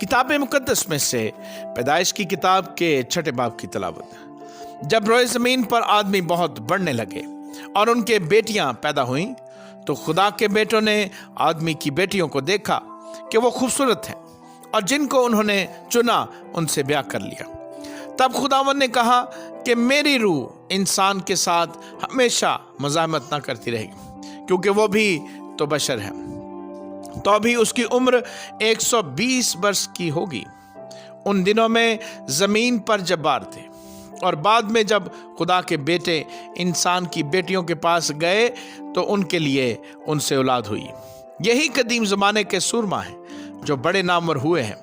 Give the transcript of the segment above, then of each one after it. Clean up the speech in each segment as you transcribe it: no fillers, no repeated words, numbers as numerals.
किताब मुकद्दस में से पैदाइश की किताब के 6 बाब की तलावत। जब रोए ज़मीन पर आदमी बहुत बढ़ने लगे और उनके बेटियां पैदा हुईं, तो खुदा के बेटों ने आदमी की बेटियों को देखा कि वो खूबसूरत हैं और जिनको उन्होंने चुना उनसे ब्याह कर लिया। तब खुदावंद ने कहा कि मेरी रूह इंसान के साथ हमेशा मज़ाहमत ना करती रहेगी, क्योंकि वो भी तो बशर है। तो अभी उसकी उम्र 120 वर्ष की होगी। उन दिनों में ज़मीन पर जब्बार थे, और बाद में जब खुदा के बेटे इंसान की बेटियों के पास गए तो उनके लिए उनसे औलाद हुई। यही कदीम ज़माने के सूरमा हैं जो बड़े नामवर हुए हैं।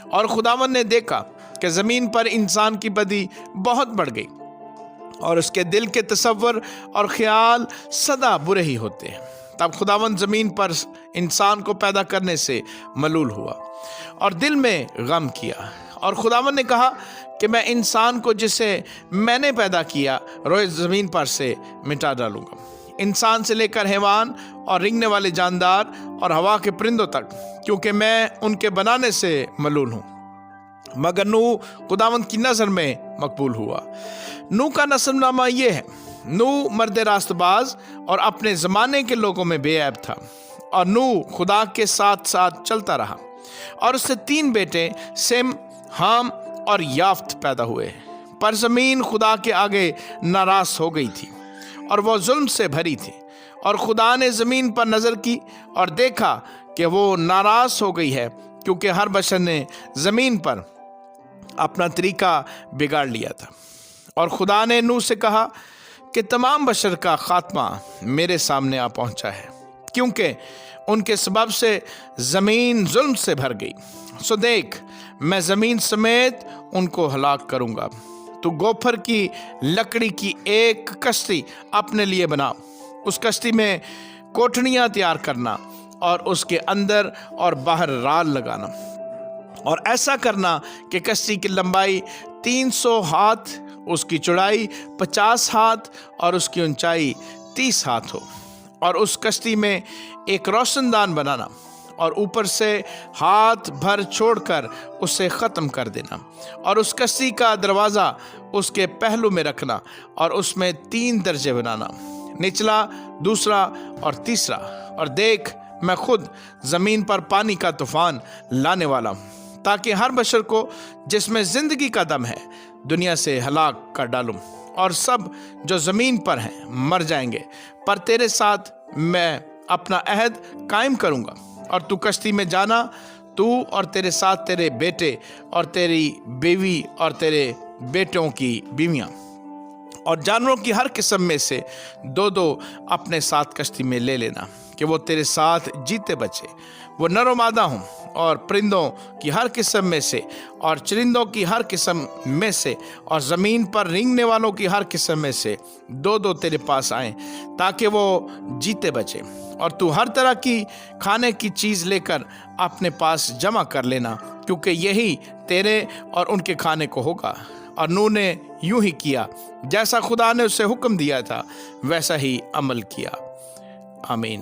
और खुदावंद ने देखा कि ज़मीन पर इंसान की बदी बहुत बढ़ गई, और उसके दिल के तसव्वुर और ख्याल सदा बुरे ही होते हैं। तब खुदावंद ज़मीन पर इंसान को पैदा करने से मलूल हुआ और दिल में गम किया। और खुदावंद ने कहा कि मैं इंसान को जिसे मैंने पैदा किया रोए ज़मीन पर से मिटा डालूंगा, इंसान से लेकर हैवान और रेंगने वाले जानदार और हवा के परिंदों तक, क्योंकि मैं उनके बनाने से मलूल हूँ। मगर नूह खुदावंद की नज़र में मकबूल हुआ। नूह का नस्लनामा ये है। नूह मर्द रास्तबाज और अपने ज़माने के लोगों में बेऐब था, और नूह खुदा के साथ साथ चलता रहा, और उससे 3 बेटे सेम, हाम और याफ्त पैदा हुए। पर ज़मीन खुदा के आगे नाराज़ हो गई थी और वह जुल्म से भरी थी। और खुदा ने ज़मीन पर नज़र की और देखा कि वो नाराज़ हो गई है, क्योंकि हर बशर ने ज़मीन पर अपना तरीका बिगाड़ लिया था। और खुदा ने नूह से कहा कि तमाम बशर का खात्मा मेरे सामने आ पहुंचा है, क्योंकि उनके सबब से ज़मीन जुल्म से भर गई। सो देख, मैं ज़मीन समेत उनको हलाक करूंगा। तू गोफर की लकड़ी की एक कश्ती अपने लिए बना, उस कश्ती में कोठड़ियाँ तैयार करना और उसके अंदर और बाहर राल लगाना, और ऐसा करना कि कश्ती की लंबाई 300 हाथ, उसकी चौड़ाई 50 हाथ और उसकी ऊंचाई 30 हाथ हो। और उस कश्ती में एक रोशनदान बनाना और ऊपर से हाथ भर छोड़कर उसे ख़त्म कर देना, और उस कश्ती का दरवाज़ा उसके पहलू में रखना और उसमें 3 दर्जे बनाना, निचला, दूसरा और तीसरा। और देख, मैं खुद ज़मीन पर पानी का तूफ़ान लाने वाला हूँ, ताकि हर बशर को जिसमें ज़िंदगी का दम है दुनिया से हलाक कर डालूं, और सब जो ज़मीन पर हैं मर जाएंगे। पर तेरे साथ मैं अपना अहद कायम करूंगा, और तू कश्ती में जाना, तू और तेरे साथ तेरे बेटे और तेरी बीवी और तेरे बेटों की बीवियां, और जानवरों की हर किस्म में से 2-2 अपने साथ कश्ती में ले लेना, कि वो तेरे साथ जीते बचे। वो नर मादा हों, और परिंदों की हर किस्म में से और चरिंदों की हर किस्म में से और ज़मीन पर रेंगने वालों की हर किस्म में से 2-2 तेरे पास आएँ, ताकि वो जीते बचे। और तू हर तरह की खाने की चीज़ लेकर अपने पास जमा कर लेना, क्योंकि यही तेरे और उनके खाने को होगा। और नूह ने यूं ही किया, जैसा खुदा ने उसे हुक्म दिया था वैसा ही अमल किया। आमीन।